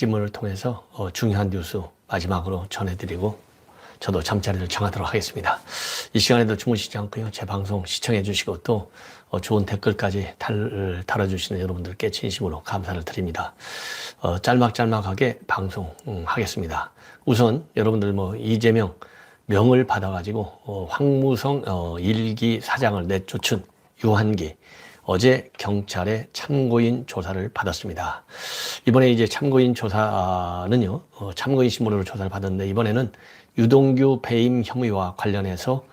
특집문을 통해서 중요한 뉴스 마지막으로 전해드리고 저도 잠자리를 정하도록 하겠습니다. 이 시간에도 주무시지 않고요. 제 방송 시청해 주시고 또 좋은 댓글까지 달아주시는 여러분들께 진심으로 감사를 드립니다. 짤막짤막하게 방송하겠습니다. 우선 여러분들 이재명 명을 받아가지고 황무성 1기 사장을 내쫓은 유한기 어제 경찰의 참고인 조사를 받았습니다. 이번에 이제 참고인 조사는요, 참고인 신문으로 조사를 받았는데 이번에는 유동규 배임 혐의와 관련해서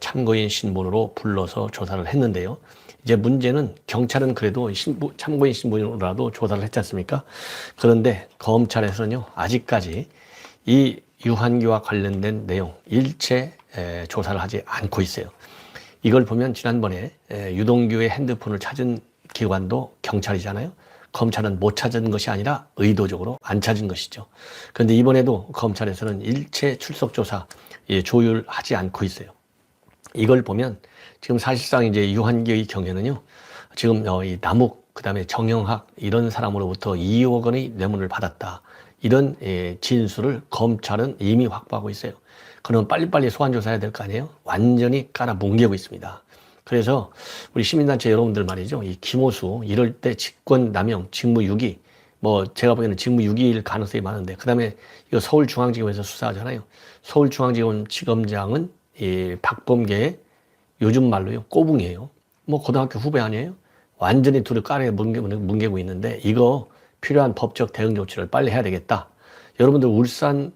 참고인 신분으로 불러서 조사를 했는데요. 이제 문제는 경찰은 그래도 참고인 신분으로라도 조사를 했지 않습니까? 그런데 검찰에서는요, 아직까지 이 유한기와 관련된 내용 일체 조사를 하지 않고 있어요. 이걸 보면 지난번에 유동규의 핸드폰을 찾은 기관도 경찰이잖아요. 검찰은 못 찾은 것이 아니라 의도적으로 안 찾은 것이죠. 그런데 이번에도 검찰에서는 일체 출석 조사 조율하지 않고 있어요. 이걸 보면 지금 사실상 이제 유한기의 경우에는요, 지금 이 남욱, 그다음에 정영학 이런 사람으로부터 2억 원의 뇌물을 받았다. 이런 진술을 검찰은 이미 확보하고 있어요. 그럼 빨리빨리 소환조사해야 될 거 아니에요? 완전히 깔아 뭉개고 있습니다. 그래서 우리 시민단체 여러분들 말이죠. 이 김호수 이럴 때 직권남용, 직무유기, 제가 보기에는 직무유기일 가능성이 많은데, 그 다음에 이거 서울중앙지검에서 수사하잖아요. 서울중앙지검장은 이 박범계의 요즘 말로요, 꼬붕이에요. 고등학교 후배 아니에요? 완전히 둘이 깔아 뭉개고 있는데, 이거 필요한 법적 대응 조치를 빨리 해야 되겠다. 여러분들 울산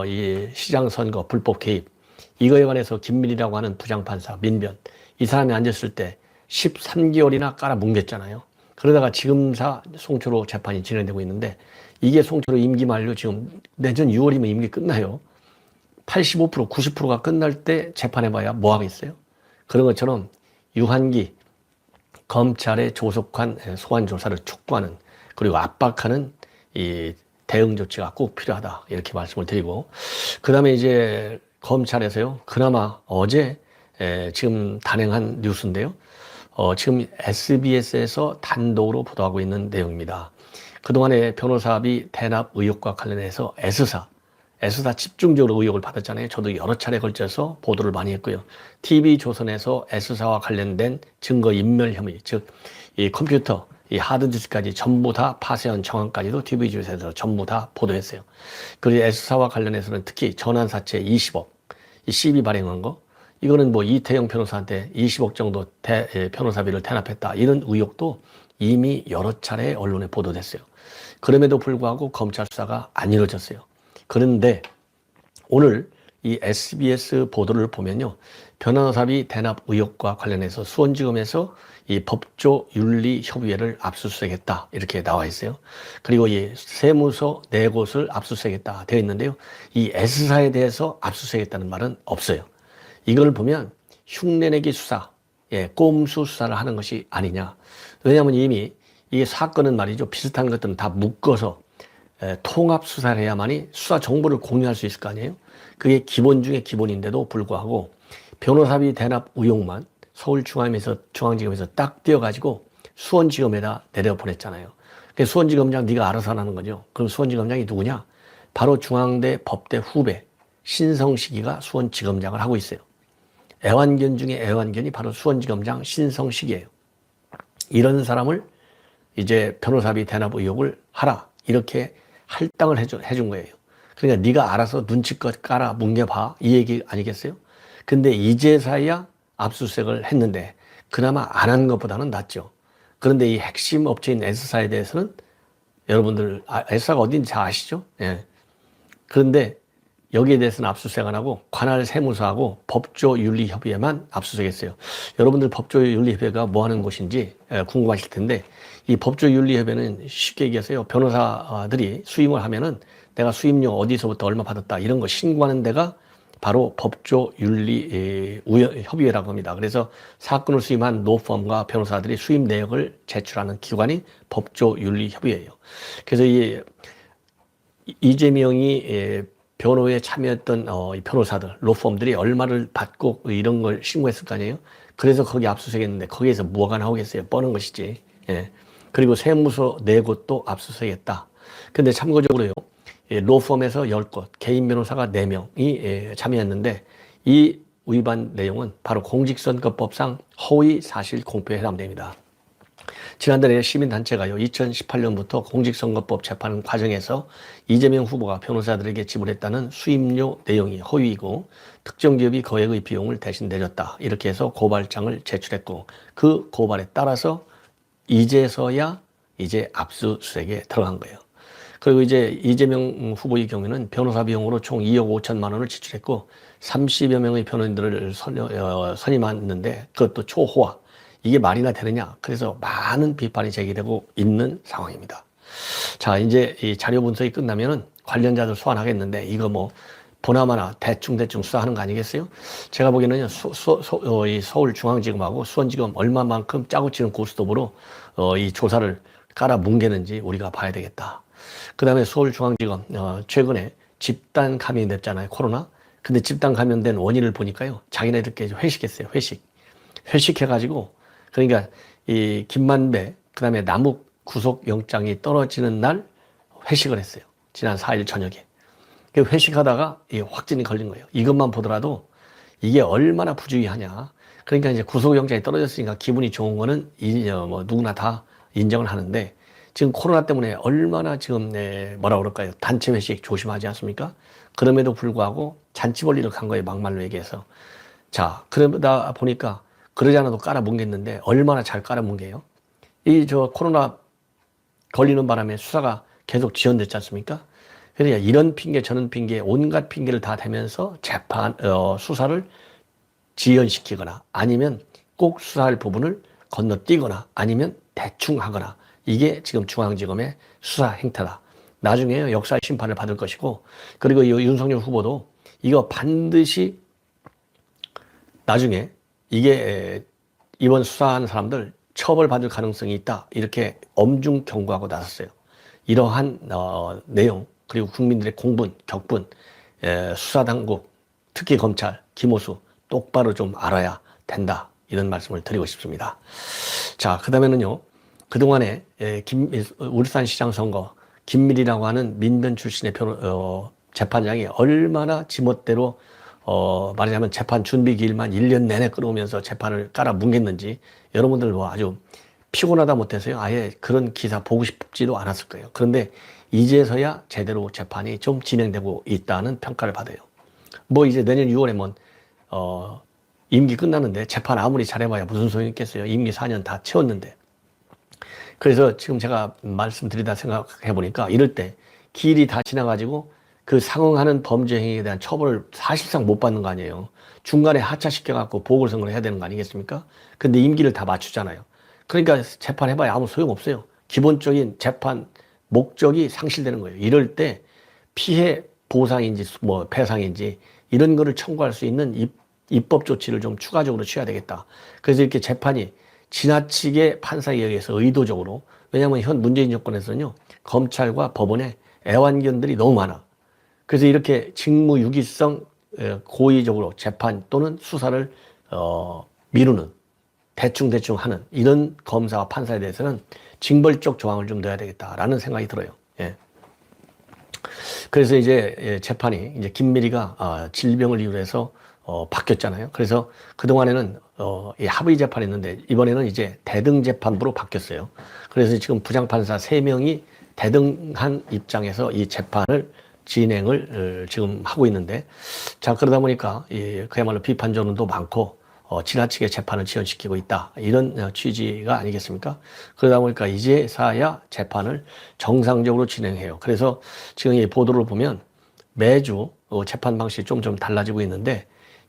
이 시장 선거 불법 개입 이거에 관해서 김민희라고 하는 부장판사 민변 이 사람이 앉았을 때 13개월이나 깔아 뭉갰잖아요. 그러다가 지금사 송초로 재판이 진행되고 있는데 이게 송초로 임기 만료 지금 내년 6월이면 임기 끝나요. 85% 90%가 끝날 때 재판해봐야 뭐 하겠어요? 그런 것처럼 유한기 검찰의 조속한 소환 조사를 촉구하는 그리고 압박하는 이 대응 조치가 꼭 필요하다 이렇게 말씀을 드리고, 그 다음에 이제 검찰에서요 그나마 어제 지금 단행한 뉴스인데요, 지금 SBS에서 단독으로 보도하고 있는 내용입니다. 그동안에 변호사비 대납 의혹과 관련해서 S사 집중적으로 의혹을 받았잖아요. 저도 여러 차례 걸쳐서 보도를 많이 했고요. TV조선에서 S사와 관련된 증거 인멸 혐의, 즉 이 컴퓨터 이 하드디스크까지 전부 다 파쇄한 정황까지도 TV조선에서 전부 다 보도했어요. 그리고 S사와 관련해서는 특히 전환사채 20억, 이 CB 발행한 거, 이거는 이태영 변호사한테 20억 정도 변호사비를 대납했다. 이런 의혹도 이미 여러 차례 언론에 보도됐어요. 그럼에도 불구하고 검찰 수사가 안 이루어졌어요. 그런데 오늘 이 SBS 보도를 보면요, 변호사비 대납 의혹과 관련해서 수원지검에서 이 법조윤리협의회를 압수수색했다 이렇게 나와 있어요. 그리고 이 세무서 4곳을 압수수색했다 되어 있는데요, 이 S사에 대해서 압수수색했다는 말은 없어요. 이걸 보면 흉내내기 수사, 꼼수 수사를 하는 것이 아니냐. 왜냐하면 이미 이 사건은 말이죠, 비슷한 것들은 다 묶어서 통합 수사를 해야만이 수사 정보를 공유할 수 있을 거 아니에요. 그게 기본 중에 기본인데도 불구하고 변호사비 대납 의혹만 서울중앙지검에서 딱 띄어가지고 수원지검에다 내려보냈잖아요. 그래서 수원지검장 네가 알아서 하라는 거죠. 그럼 수원지검장이 누구냐? 바로 중앙대 법대 후배 신성식이가 수원지검장을 하고 있어요. 애완견 중에 애완견이 바로 수원지검장 신성식이에요. 이런 사람을 이제 변호사비 대납 의혹을 하라 이렇게 할당을 해준 거예요. 그러니까 네가 알아서 눈치껏 깔아 뭉개봐 이 얘기 아니겠어요? 근데 이제서야 압수수색을 했는데 그나마 안 한 것보다는 낫죠. 그런데 이 핵심 업체인 S사에 대해서는 여러분들 S사가 어딘지 잘 아시죠? 예. 그런데 여기에 대해서는 압수수색 안 하고 관할 세무서하고 법조윤리협의회만 압수수색했어요. 여러분들 법조윤리협의회가 뭐 하는 곳인지 궁금하실 텐데, 이 법조윤리협의회는 쉽게 얘기해서요, 변호사들이 수임을 하면은 내가 수임료 어디서부터 얼마 받았다 이런 거 신고하는 데가 바로 법조윤리협의회라고 합니다. 그래서 사건을 수임한 노펌과 변호사들이 수임 내역을 제출하는 기관이 법조윤리협의회예요. 그래서 이재명이 변호에 참여했던 변호사들, 로펌들이 얼마를 받고 이런 걸 신고했을 거 아니에요? 그래서 거기 압수수색했는데 거기에서 뭐가 나오겠어요? 뻔한 것이지. 예. 그리고 세무서 4곳도 압수수색했다. 근데 참고적으로요, 로펌에서 10곳, 개인 변호사가 4명이 참여했는데 이 위반 내용은 바로 공직선거법상 허위 사실 공표에 해당됩니다. 지난달에 시민단체가요, 2018년부터 공직선거법 재판 과정에서 이재명 후보가 변호사들에게 지불했다는 수임료 내용이 허위이고 특정 기업이 거액의 비용을 대신 내줬다, 이렇게 해서 고발장을 제출했고 그 고발에 따라서 이제서야 이제 압수수색에 들어간 거예요. 그리고 이제 이재명 후보의 경우에는 변호사 비용으로 총 2억 5천만 원을 지출했고 30여 명의 변호인들을 선임했는데 그것도 초호화. 이게 말이나 되느냐. 그래서 많은 비판이 제기되고 있는 상황입니다. 자, 이제 이 자료 분석이 끝나면은 관련자들 소환하겠는데 이거 뭐 보나마나 대충 수사하는 거 아니겠어요? 제가 보기에는 이 서울중앙지검하고 수원지검 얼마만큼 짜고 치는 고스톱으로 이 조사를 깔아 뭉개는지 우리가 봐야 되겠다. 그 다음에 서울중앙지검 최근에 집단 감염이 됐잖아요, 코로나. 근데 집단 감염된 원인을 보니까요, 자기네들끼리 회식했어요. 회식해가지고 그러니까 이 김만배 그 다음에 남욱 구속영장이 떨어지는 날 회식을 했어요. 지난 4일 저녁에. 회식하다가 확진이 걸린 거예요. 이것만 보더라도 이게 얼마나 부주의하냐. 그러니까 이제 구속영장이 떨어졌으니까 기분이 좋은 거는 뭐 누구나 다 인정을 하는데 지금 코로나 때문에 얼마나 지금 뭐라 그럴까요? 단체 회식 조심하지 않습니까? 그럼에도 불구하고 잔치벌리를 간 거예요. 막말로 얘기해서. 자, 그러다 보니까 그러지 않아도 깔아뭉갰는데 얼마나 잘 깔아뭉개요? 코로나 걸리는 바람에 수사가 계속 지연됐지 않습니까? 그러니까 이런 핑계 저런 핑계 온갖 핑계를 다 대면서 수사를 지연시키거나 아니면 꼭 수사할 부분을 건너뛰거나 아니면 대충 하거나 이게 지금 중앙지검의 수사 행태다. 나중에 역사의 심판을 받을 것이고 그리고 이 윤석열 후보도 이거 반드시 나중에 이게 이번 수사하는 사람들 처벌받을 가능성이 있다. 이렇게 엄중 경고하고 나섰어요. 이러한 내용 그리고 국민들의 공분, 격분, 수사당국, 특히 검찰, 김호수 똑바로 좀 알아야 된다. 이런 말씀을 드리고 싶습니다. 자, 그 다음에는요. 그동안에 울산시장 선거 김밀이라고 하는 민변 출신의 재판장이 얼마나 지멋대로 말하자면 재판 준비 기일만 1년 내내 끌어오면서 재판을 깔아 뭉갰는지 여러분들 뭐 아주 피곤하다 못해서요. 아예 그런 기사 보고 싶지도 않았을 거예요. 그런데 이제서야 제대로 재판이 좀 진행되고 있다는 평가를 받아요. 뭐 이제 내년 6월에 임기 끝나는데 재판 아무리 잘해봐야 무슨 소용이 있겠어요. 임기 4년 다 채웠는데. 그래서 지금 제가 말씀드리다 생각해 보니까 이럴 때 기일이 다 지나가지고 그 상응하는 범죄 행위에 대한 처벌을 사실상 못 받는 거 아니에요. 중간에 하차시켜갖고 보궐선거를 해야 되는 거 아니겠습니까? 근데 임기를 다 맞추잖아요. 그러니까 재판해봐야 아무 소용없어요. 기본적인 재판 목적이 상실되는 거예요. 이럴 때 피해 보상인지 뭐 배상인지 이런 거를 청구할 수 있는 입법 조치를 좀 추가적으로 취해야 되겠다. 그래서 이렇게 재판이 지나치게 판사에 의해서 의도적으로, 왜냐하면 현 문재인 정권에서는요, 검찰과 법원에 애완견들이 너무 많아. 그래서 이렇게 직무유기성 고의적으로 재판 또는 수사를 미루는, 대충 하는 이런 검사와 판사에 대해서는 징벌적 조항을 좀 넣어야 되겠다라는 생각이 들어요. 예. 그래서 이제 재판이 이제 김미리가 질병을 이유로 해서 바뀌었잖아요. 그래서 그동안에는 이 합의 재판이 있는데 이번에는 이제 대등 재판부로 바뀌었어요. 그래서 지금 부장판사 3명이 대등한 입장에서 이 재판을 진행을 지금 하고 있는데, 자, 그러다 보니까 그야말로 비판 전원도 많고 지나치게 재판을 지연시키고 있다. 이런 취지가 아니겠습니까? 그러다 보니까 이제서야 재판을 정상적으로 진행해요. 그래서 지금 이 보도를 보면 매주 재판 방식이 좀 달라지고 있는데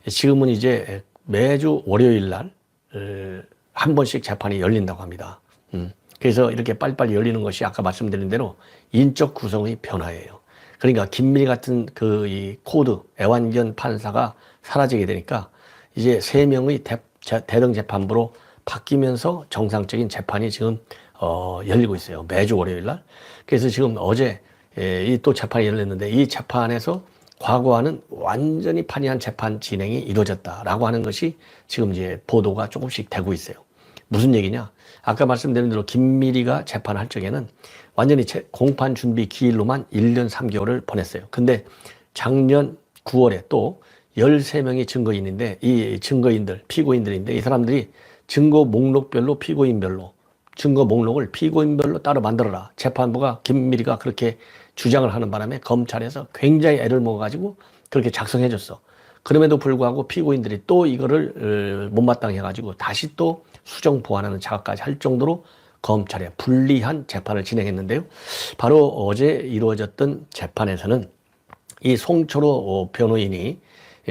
지금은 이제 매주 월요일 날 한 번씩 재판이 열린다고 합니다. 그래서 이렇게 빨리빨리 열리는 것이 아까 말씀드린 대로 인적 구성의 변화예요. 그러니까 김밀 같은 이 코드 애완견 판사가 사라지게 되니까 이제 3명의 대등 재판부로 바뀌면서 정상적인 재판이 지금 열리고 있어요. 매주 월요일 날. 그래서 지금 어제 또 재판이 열렸는데 이 재판에서 과거와는 완전히 판이한 재판 진행이 이루어졌다라고 하는 것이 지금 이제 보도가 조금씩 되고 있어요. 무슨 얘기냐? 아까 말씀드린 대로 김미리가 재판할 적에는 완전히 공판 준비 기일로만 1년 3개월을 보냈어요. 근데 작년 9월에 또 13명이 증거인인데 이 증거인들, 피고인들인데 이 사람들이 증거 목록별로 피고인별로 증거 목록을 피고인별로 따로 만들어라. 재판부가 김미리가 그렇게 주장을 하는 바람에 검찰에서 굉장히 애를 먹어가지고 그렇게 작성해 줬어. 그럼에도 불구하고 피고인들이 또 이거를 못마땅해 가지고 다시 또 수정 보완하는 작업까지 할 정도로 검찰에 불리한 재판을 진행했는데요. 바로 어제 이루어졌던 재판에서는 이 송철호 변호인이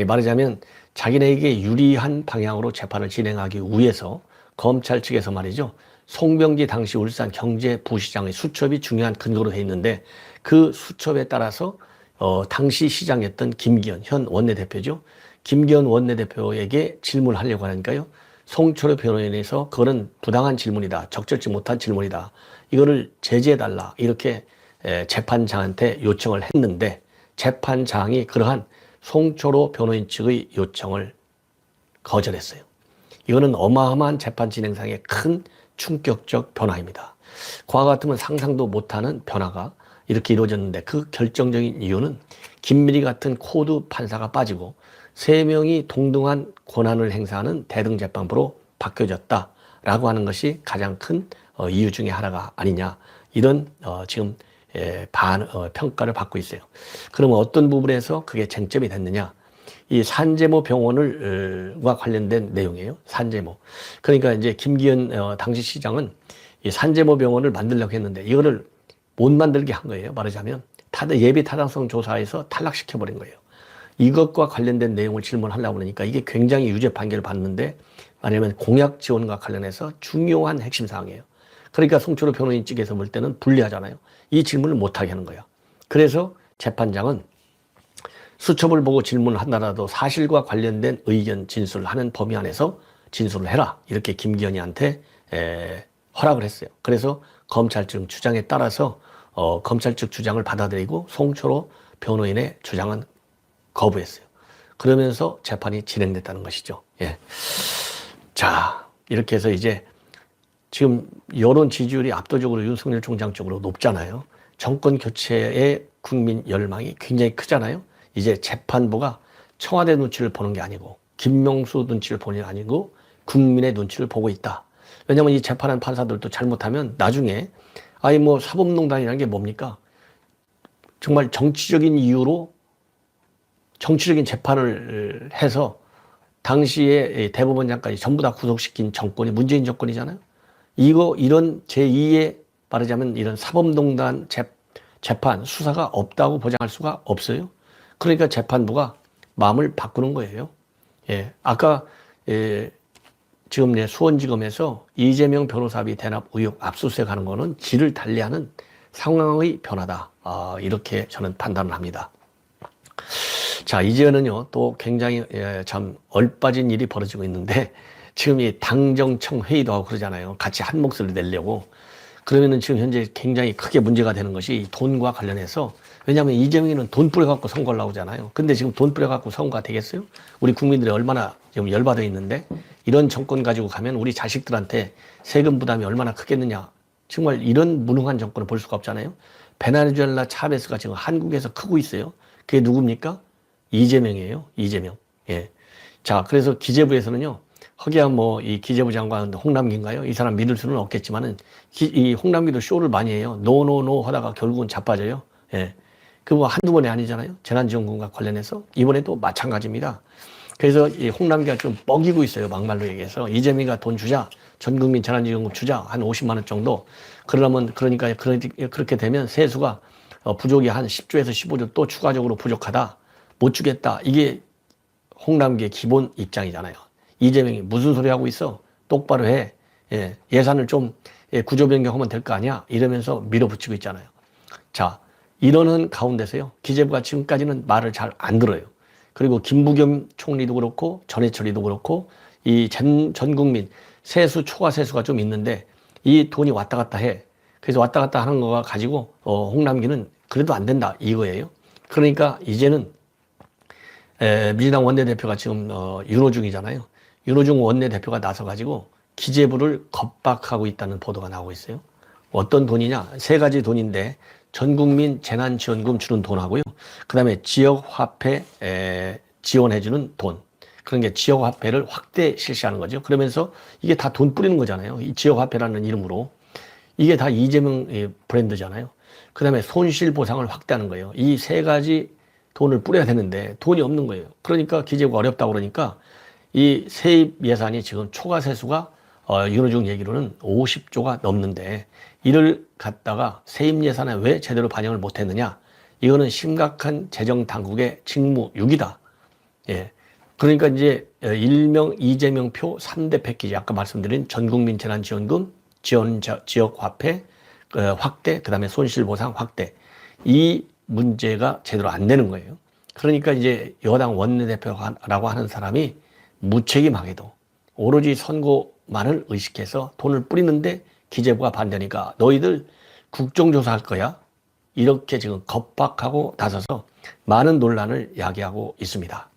말하자면 자기네에게 유리한 방향으로 재판을 진행하기 위해서 검찰 측에서 말이죠. 송병기 당시 울산 경제부시장의 수첩이 중요한 근거로 돼 있는데 그 수첩에 따라서 당시 시장이었던 김기현 현 원내대표죠. 김기현 원내대표에게 질문을 하려고 하니까요. 송철호 변호인에서 그거는 부당한 질문이다. 적절치 못한 질문이다. 이거를 제지해달라. 이렇게 재판장한테 요청을 했는데 재판장이 그러한 송철호 변호인 측의 요청을 거절했어요. 이거는 어마어마한 재판 진행상의 큰 충격적 변화입니다. 과거 같으면 상상도 못하는 변화가 이렇게 이루어졌는데 그 결정적인 이유는 김미리 같은 코드 판사가 빠지고 3명이 동등한 권한을 행사하는 대등재판부로 바뀌어졌다라고 하는 것이 가장 큰 이유 중에 하나가 아니냐 이런 지금 평가를 받고 있어요. 그러면 어떤 부분에서 그게 쟁점이 됐느냐? 이 산재모 병원과 관련된 내용이에요. 산재모. 그러니까 이제 김기현 당시 시장은 이 산재모 병원을 만들려고 했는데 이거를 못 만들게 한 거예요. 말하자면 예비 타당성 조사에서 탈락시켜버린 거예요. 이것과 관련된 내용을 질문하려고 하니까 이게 굉장히 유죄 판결을 받는데 아니면 공약 지원과 관련해서 중요한 핵심 사항이에요. 그러니까 송철호 변호인 측에서 볼 때는 불리하잖아요. 이 질문을 못하게 하는 거야. 그래서 재판장은 수첩을 보고 질문을 한다라도 사실과 관련된 의견 진술을 하는 범위 안에서 진술을 해라. 이렇게 김기현이한테 허락을 했어요. 그래서 검찰 측 주장에 따라서 검찰 측 주장을 받아들이고 송철호 변호인의 주장은 거부했어요. 그러면서 재판이 진행됐다는 것이죠. 예. 자, 이렇게 해서 이제 지금 여론 지지율이 압도적으로 윤석열 총장 쪽으로 높잖아요. 정권 교체의 국민 열망이 굉장히 크잖아요. 이제 재판부가 청와대 눈치를 보는 게 아니고 김명수 눈치를 보는 게 아니고 국민의 눈치를 보고 있다. 왜냐하면 이 재판한 판사들도 잘못하면 나중에 아니 뭐 사법농단이라는 게 뭡니까? 정말 정치적인 이유로 정치적인 재판을 해서 당시에 대법원장까지 전부 다 구속시킨 정권이 문재인 정권이잖아요. 이런 제2의 말하자면 이런 사법농단 재판 수사가 없다고 보장할 수가 없어요. 그러니까 재판부가 마음을 바꾸는 거예요. 예, 아까 지금 수원지검에서 이재명 변호사비 대납 의혹 압수수색하는 거는 질을 달리하는 상황의 변화다. 이렇게 저는 판단을 합니다. 자, 이제는요 또 굉장히 참 얼빠진 일이 벌어지고 있는데 지금 이 당정청 회의도 하고 그러잖아요. 같이 한 목소리를 내려고. 그러면은 지금 현재 굉장히 크게 문제가 되는 것이 돈과 관련해서 왜냐하면 이재명이는 돈 뿌려갖고 선거를 나오잖아요. 근데 지금 돈 뿌려갖고 선거가 되겠어요? 우리 국민들이 얼마나 지금 열받아 있는데 이런 정권 가지고 가면 우리 자식들한테 세금 부담이 얼마나 크겠느냐. 정말 이런 무능한 정권을 볼 수가 없잖아요. 베네수엘라 차베스가 지금 한국에서 크고 있어요. 그게 누굽니까? 이재명이에요. 이재명. 예. 자, 그래서 기재부에서는요. 허기야 이 기재부 장관 홍남기인가요? 이 사람 믿을 수는 없겠지만은 이 홍남기도 쇼를 많이 해요. 노노노 하다가 결국은 자빠져요. 예. 그거 한두 번이 아니잖아요. 재난지원금과 관련해서 이번에도 마찬가지입니다. 그래서 이 홍남기가 좀 뻐기고 있어요. 막말로 얘기해서 이재명이가 돈 주자, 전 국민 재난지원금 주자 한 50만 원 정도. 그러니까 그렇게 되면 세수가 부족이 한 10조에서 15조 또 추가적으로 부족하다. 못 주겠다. 이게 홍남기의 기본 입장이잖아요. 이재명이 무슨 소리 하고 있어? 똑바로 해. 예, 예산을 좀 구조 변경하면 될 거 아니야? 이러면서 밀어붙이고 있잖아요. 자, 이러는 가운데서요. 기재부가 지금까지는 말을 잘 안 들어요. 그리고 김부겸 총리도 그렇고 전해철이도 그렇고 이 전 국민 세수 초과 세수가 좀 있는데 이 돈이 왔다 갔다 해. 그래서 왔다 갔다 하는 거가 가지고 홍남기는 그래도 안 된다 이거예요. 그러니까 이제는 민주당 원내대표가 지금 윤호중이잖아요. 윤호중 원내대표가 나서가지고 기재부를 겁박하고 있다는 보도가 나오고 있어요. 어떤 돈이냐? 세 가지 돈인데 전국민 재난지원금 주는 돈하고요. 그 다음에 지역화폐 지원해주는 돈. 그런 게 지역화폐를 확대 실시하는 거죠. 그러면서 이게 다 돈 뿌리는 거잖아요. 이 지역화폐라는 이름으로. 이게 다 이재명 브랜드잖아요. 그 다음에 손실보상을 확대하는 거예요. 이 세 가지 돈을 뿌려야 되는데 돈이 없는 거예요. 그러니까 기재부가 어렵다고 그러니까 이 세입 예산이 지금 초과 세수가 윤호중 얘기로는 50조가 넘는데 이를 갖다가 세입 예산에 왜 제대로 반영을 못했느냐? 이거는 심각한 재정 당국의 직무유기다. 예. 그러니까 이제 일명 이재명표 3대 패키지 아까 말씀드린 전국민 재난지원금, 지역화폐 확대, 그 다음에 손실보상 확대. 이 문제가 제대로 안 되는 거예요. 그러니까 이제 여당 원내대표라고 하는 사람이 무책임하게도 오로지 선거만을 의식해서 돈을 뿌리는데 기재부가 반대니까 너희들 국정조사 할 거야? 이렇게 지금 겁박하고 나서서 많은 논란을 야기하고 있습니다.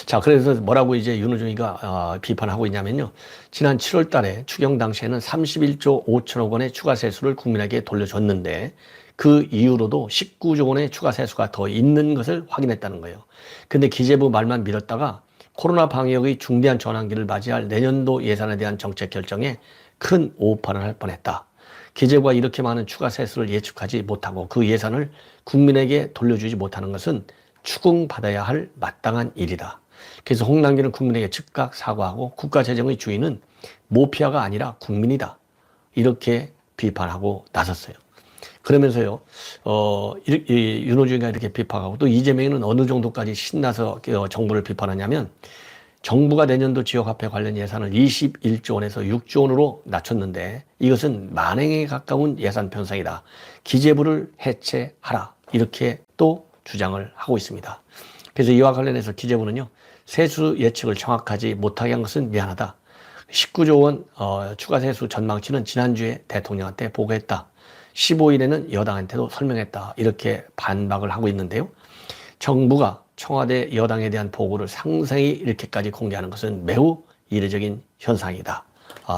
자, 그래서 뭐라고 이제 윤호중이가 비판하고 있냐면요. 지난 7월 달에 추경 당시에는 31조 5천억 원의 추가 세수를 국민에게 돌려줬는데 그 이후로도 19조 원의 추가 세수가 더 있는 것을 확인했다는 거예요. 근데 기재부 말만 믿었다가 코로나 방역의 중대한 전환기를 맞이할 내년도 예산에 대한 정책 결정에 큰 오판을 할 뻔했다. 기재부가 이렇게 많은 추가 세수를 예측하지 못하고 그 예산을 국민에게 돌려주지 못하는 것은 추궁받아야 할 마땅한 일이다. 그래서 홍남기는 국민에게 즉각 사과하고 국가재정의 주인은 모피아가 아니라 국민이다. 이렇게 비판하고 나섰어요. 그러면서요, 윤호중이가 이렇게 비판하고 또 이재명은 어느 정도까지 신나서 정부를 비판하냐면 정부가 내년도 지역화폐 관련 예산을 21조 원에서 6조 원으로 낮췄는데 이것은 만행에 가까운 예산 편성이다. 기재부를 해체하라. 이렇게 또 주장을 하고 있습니다. 그래서 이와 관련해서 기재부는요. 세수 예측을 정확하지 못하게 한 것은 미안하다. 19조 원 추가 세수 전망치는 지난주에 대통령한테 보고했다. 15일에는 여당한테도 설명했다. 이렇게 반박을 하고 있는데요. 정부가 청와대 여당에 대한 보고를 상세히 이렇게까지 공개하는 것은 매우 이례적인 현상이다.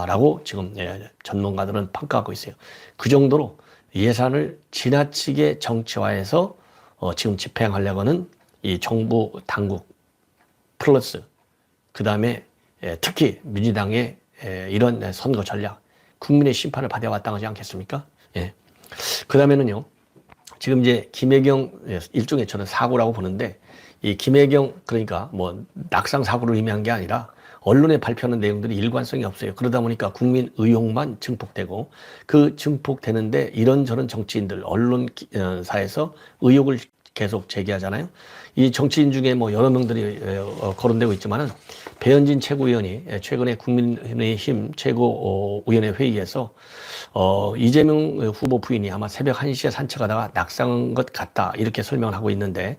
라고 지금 전문가들은 평가하고 있어요. 그 정도로 예산을 지나치게 정치화해서 지금 집행하려고 하는 이 정부 당국 플러스 그 다음에 특히 민주당의 이런 선거 전략 국민의 심판을 받아왔다고 하지 않겠습니까? 예. 그 다음에는요 지금 이제 김혜경 일종의 저는 사고라고 보는데 이 김혜경 그러니까 뭐 낙상 사고를 의미한 게 아니라 언론에 발표하는 내용들이 일관성이 없어요. 그러다 보니까 국민 의혹만 증폭되고 그 증폭되는데 이런저런 정치인들 언론사에서 의혹을 계속 제기하잖아요. 이 정치인 중에 뭐 여러 명들이 거론되고 있지만은 배현진 최고위원이 최근에 국민의힘 최고위원회 회의에서 이재명 후보 부인이 아마 새벽 1시에 산책하다가 낙상한 것 같다 이렇게 설명을 하고 있는데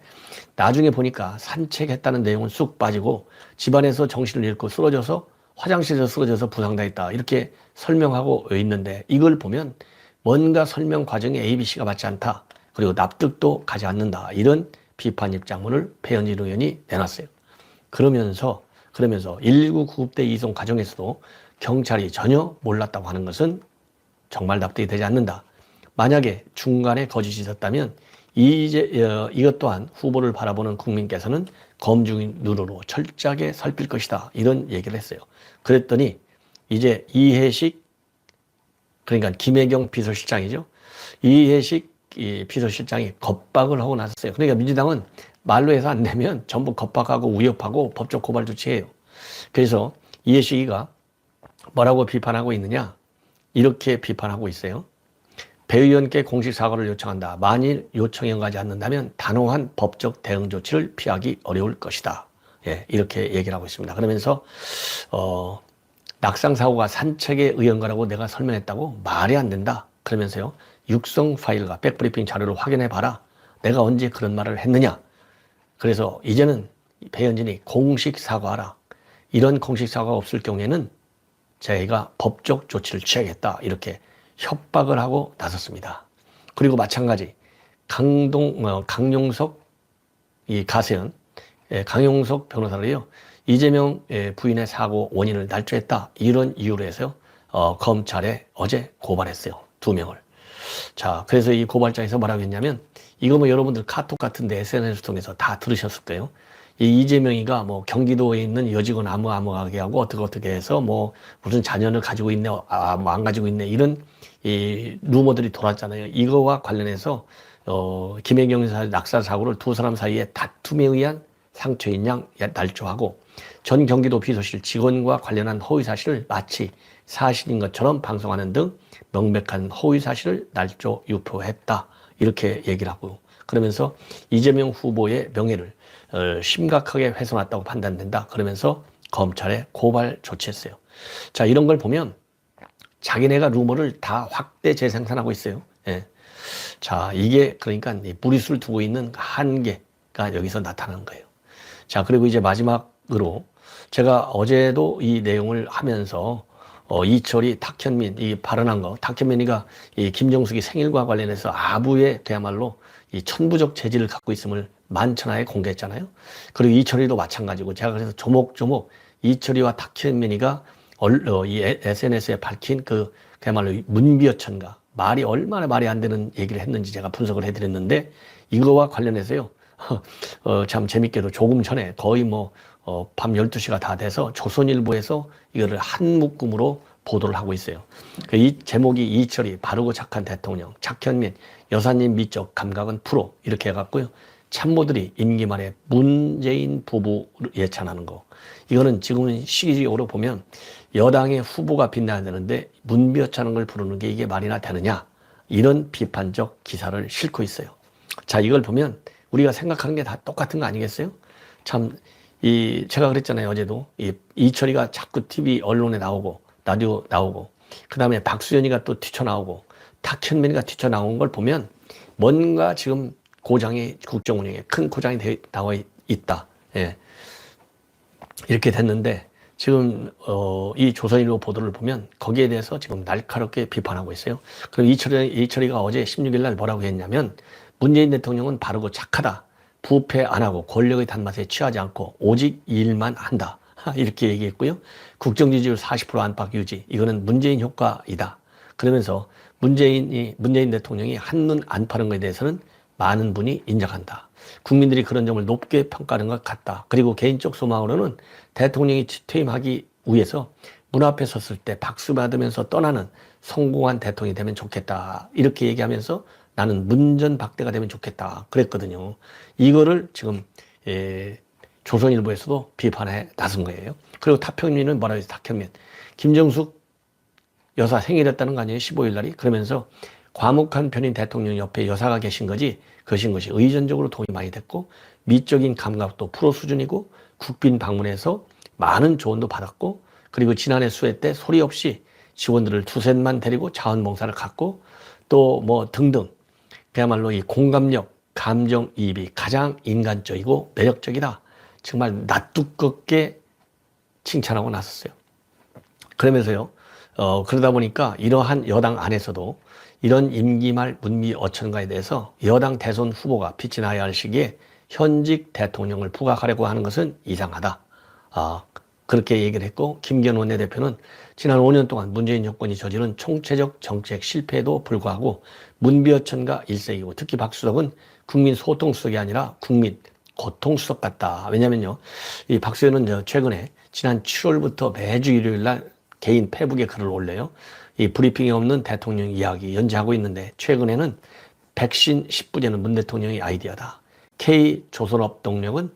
나중에 보니까 산책했다는 내용은 쑥 빠지고 집안에서 정신을 잃고 쓰러져서 화장실에서 쓰러져서 부상당했다 이렇게 설명하고 있는데 이걸 보면 뭔가 설명 과정에 ABC가 맞지 않다. 그리고 납득도 가지 않는다. 이런 비판 입장문을 배현진 의원이 내놨어요. 그러면서 119 구급대 이송 과정에서도 경찰이 전혀 몰랐다고 하는 것은 정말 납득이 되지 않는다. 만약에 중간에 거짓이 있었다면 이것 또한 후보를 바라보는 국민께서는 검증 눈으로 철저하게 살필 것이다. 이런 얘기를 했어요. 그랬더니 이제 이해식 그러니까 김혜경 비서실장이죠. 이해식 이 비서실장이 겁박을 하고 나섰어요. 그러니까 민주당은 말로 해서 안 되면 전부 겁박하고 위협하고 법적 고발 조치해요. 그래서 이해식이가 뭐라고 비판하고 있느냐? 이렇게 비판하고 있어요. 배 의원께 공식 사과를 요청한다. 만일 요청이 응하지 않는다면 단호한 법적 대응 조치를 피하기 어려울 것이다. 예, 이렇게 얘기를 하고 있습니다. 그러면서 낙상 사고가 산책의 의원가라고 내가 설명했다고 말이 안 된다. 그러면서요. 육성 파일과 백브리핑 자료를 확인해 봐라. 내가 언제 그런 말을 했느냐. 그래서 이제는 배현진이 공식 사과하라. 이런 공식 사과가 없을 경우에는 저희가 법적 조치를 취하겠다. 이렇게 협박을 하고 나섰습니다. 그리고 마찬가지 강용석 이 가세현 강용석 변호사를요. 이재명 부인의 사고 원인을 날조했다. 이런 이유로 해서 검찰에 어제 고발했어요. 2명을. 자, 그래서 이 고발장에서 뭐라고 했냐면, 이거 뭐 여러분들 카톡 같은데 SNS 통해서 다 들으셨을 거예요. 이 이재명이가 뭐 경기도에 있는 여직원 아무하게 하고 어떻게 해서 뭐 무슨 자녀를 가지고 있네, 뭐 안 가지고 있네, 이런 이 루머들이 돌았잖아요. 이거와 관련해서 김혜경 여사 낙사 사고를 두 사람 사이에 다툼에 의한 상처인 양 날조하고, 전 경기도 비서실 직원과 관련한 허위 사실을 마치 사실인 것처럼 방송하는 등 명백한 허위 사실을 날조 유포했다. 이렇게 얘기를 하고, 그러면서 이재명 후보의 명예를 심각하게 훼손했다고 판단된다. 그러면서 검찰에 고발 조치했어요. 자, 이런 걸 보면 자기네가 루머를 다 확대 재생산하고 있어요. 예. 자, 이게 그러니까 무리수를 두고 있는 한계가 여기서 나타나는 거예요. 자, 그리고 이제 마지막으로 제가 어제도 이 내용을 하면서 이철이, 탁현민, 이 발언한 거, 탁현민이가 이 김정숙이 생일과 관련해서 아부에 그야말로 이 천부적 재질을 갖고 있음을 만천하에 공개했잖아요. 그리고 이철이도 마찬가지고, 제가 그래서 조목조목 이철이와 탁현민이가 이 SNS에 밝힌 그야말로 문비어천가, 말이 얼마나 말이 안 되는 얘기를 했는지 제가 분석을 해드렸는데, 이거와 관련해서요, 참 재밌게도 조금 전에 거의 밤 12시가 다 돼서 조선일보에서 이거를 한 묶음으로 보도를 하고 있어요. 이 제목이 이철이 바르고 착한 대통령, 탁현민 여사님 미적 감각은 프로, 이렇게 해갖고요, 참모들이 임기 말에 문재인 부부 예찬하는 거. 이거는 지금은 시기적으로 보면 여당의 후보가 빛나야 되는데 문비어차는 걸 부르는 게 이게 말이나 되느냐, 이런 비판적 기사를 싣고 있어요. 자, 이걸 보면 우리가 생각하는 게 다 똑같은 거 아니겠어요? 참, 제가 그랬잖아요. 어제도. 이철이가 자꾸 TV 언론에 나오고, 라디오 나오고, 그 다음에 박수현이가 또 튀쳐나오고, 탁현민이가 튀쳐나온 걸 보면 뭔가 지금 고장이, 국정 운영에 큰 고장이 나와 있다. 예. 이렇게 됐는데, 지금, 이 조선일보 보도를 보면 거기에 대해서 지금 날카롭게 비판하고 있어요. 그럼 이철이가 어제 16일 날 뭐라고 했냐면, 문재인 대통령은 바르고 착하다. 부패 안 하고 권력의 단맛에 취하지 않고 오직 일만 한다. 이렇게 얘기했고요. 국정 지지율 40% 안팎 유지. 이거는 문재인 효과이다. 그러면서 문재인 대통령이 한눈 안 파는 것에 대해서는 많은 분이 인정한다. 국민들이 그런 점을 높게 평가하는 것 같다. 그리고 개인적 소망으로는 대통령이 퇴임하기 위해서 문 앞에 섰을 때 박수 받으면서 떠나는 성공한 대통령이 되면 좋겠다. 이렇게 얘기하면서 나는 문전박대가 되면 좋겠다. 그랬거든요. 이거를 지금 조선일보에서도 비판에 나선 거예요. 그리고 탁현민은 뭐라고 해서 탁현민. 김정숙 여사 생일이었다는 거 아니에요? 15일 날이. 그러면서 과묵한 편인 대통령 옆에 여사가 계신 것이 의전적으로 도움이 많이 됐고, 미적인 감각도 프로 수준이고, 국빈 방문해서 많은 조언도 받았고, 그리고 지난해 수회 때 소리 없이 직원들을 두셋만 데리고 자원봉사를 갖고, 또 등등. 그야말로 이 공감력, 감정이입이 가장 인간적이고 매력적이다. 정말 낯두껍게 칭찬하고 나섰어요. 그러면서요, 그러다 보니까 이러한 여당 안에서도 이런 임기 말 문미 어천가에 대해서 여당 대선 후보가 빛이 나야 할 시기에 현직 대통령을 부각하려고 하는 것은 이상하다. 그렇게 얘기를 했고, 김기현 원내대표는 지난 5년 동안 문재인 정권이 저지른 총체적 정책 실패에도 불구하고 문비어천가 일색이고, 특히 박수덕은 국민 소통수석이 아니라 국민 고통수석 같다. 왜냐면요, 이 박수현은 최근에 지난 7월부터 매주 일요일 날 개인 페북에 글을 올려요. 이 브리핑이 없는 대통령 이야기 연재하고 있는데, 최근에는 백신 10부제는 문 대통령의 아이디어다. K조선업 동력은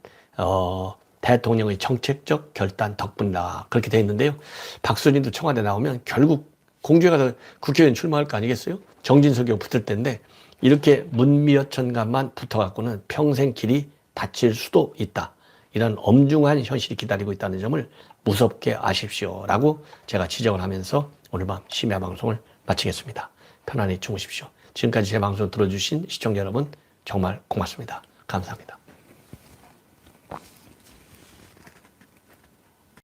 대통령의 정책적 결단 덕분이다. 그렇게 돼 있는데요. 박수진도 청와대 나오면 결국 공주에 가서 국회의원 출마할 거 아니겠어요? 정진석이 붙을 텐데, 이렇게 문미여천간만 붙어갖고는 평생 길이 다칠 수도 있다. 이런 엄중한 현실이 기다리고 있다는 점을 무섭게 아십시오. 라고 제가 지적을 하면서 오늘 밤 심야 방송을 마치겠습니다. 편안히 주무십시오. 지금까지 제 방송 들어주신 시청자 여러분 정말 고맙습니다. 감사합니다.